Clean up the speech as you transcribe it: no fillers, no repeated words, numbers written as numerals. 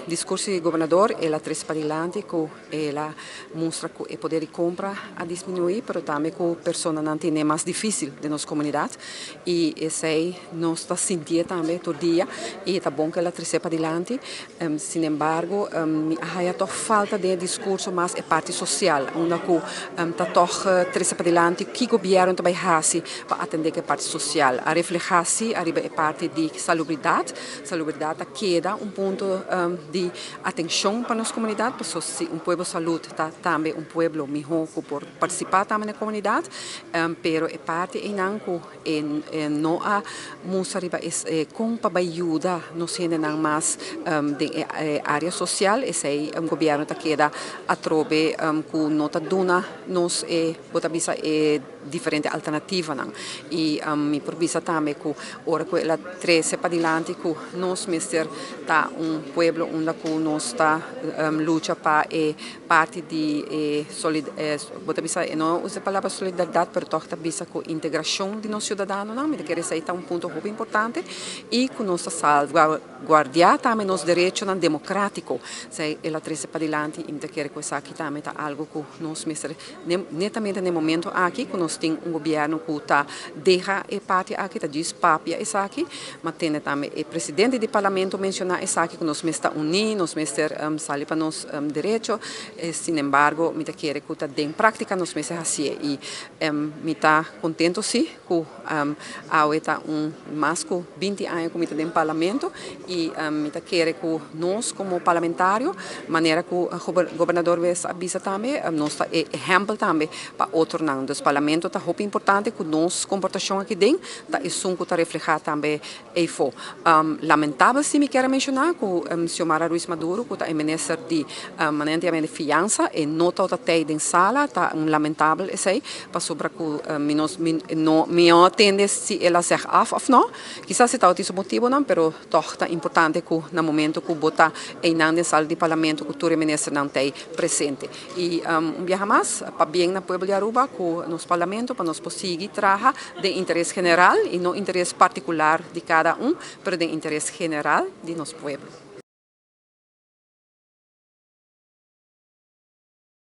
discorso do governador ela traz para adelante que ela mostra que o poder de compra a diminuir, mas também que a pessoa não tem mais difícil de nossa comunidade e isso aí nós está sentindo também todo dia e está bom que ela traz para adelante. Sin embargo, há falta de discurso mais é parte social, onde que está traz para adelante que o governo também faz para atender a parte social, a refletir a parte de salubridade queda ponto de atenção para nossa comunidade, porque se povo saúde está também povo melhor por participar também na comunidade, pero é parte em anco não há muita com para ajuda nos sendo mais de área social, esse aí governo está queda a trobe que não está dando nos bota bisa diferente alternativa não e me provisa também que ora que ela traz para adelante que nós mister tá pueblo onde que nós está luta para parte de bota bisa não usa a palavra solidariedade, pero toca bisa com integração de nós cidadãos não, me quer dizer tá ponto muito importante e que nós salvaguardar também nos direitos democráticos, se ela traz para adelante e me quer que isso aqui também tá algo que nós mister netamente no momento aqui que nós tem governo que está deixa a parte aqui está diz papia isso aqui, mas tem também o presidente do parlamento mencionar isso aqui que nós está unidos, nós mister sali para nós direito, sin embargo me quer que está em prática nós mister assim e me está contento sim que há mais que 20 anos que me está em parlamento e me quer que nós como parlamentário maneira que o governador avisa também nós está exemplo também para outros não dos parlamento está muito importante que nossa comportação aqui dentro está isso que está refletido também aí fora lamentável se me quer mencionar que o senhor Mara Ruiz Maduro que está em ministro de maneira de fiança e não está até em sala está lamentável isso aí para sobre que me atende se ela ser af ou não quizás se está outro motivo não pero toch está importante que no momento que bota em na sala de parlamento que o ministro não tem presente e viaja mais para bem na pueblo de Aruba que nos parlamento para nós conseguir trabalhar de interesse geral e não interesse particular de cada mas de interesse geral de nosso povo.